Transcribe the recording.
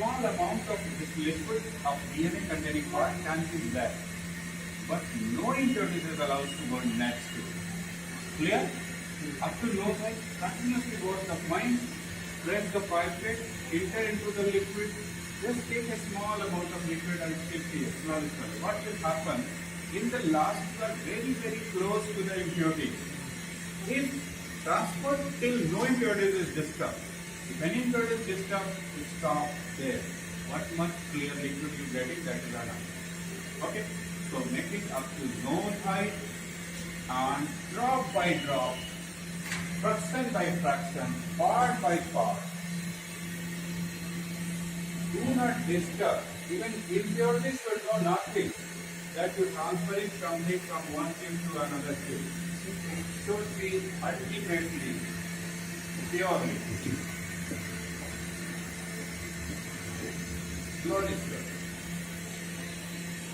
small amount of this liquid of DNA containing part can be left, but no impurities is allowed to go next to it. Clear? Up to low side, continuously wash the coin, press the pipette, enter into the liquid. Just take a small amount of liquid and shift here, slowly. What will happen? In the last, you are very close to the impurity. If transport till no impurities is disturbed, if any impurity is disturbed, it stops there. What much clear liquid you getting, that is enough. Okay, so make it up to nose height and drop by drop, fraction by fraction, part by part. Do not disturb. Even impurities will do nothing. That you transfer it from one tube to another tube. It should be ultimately purely. Slowly.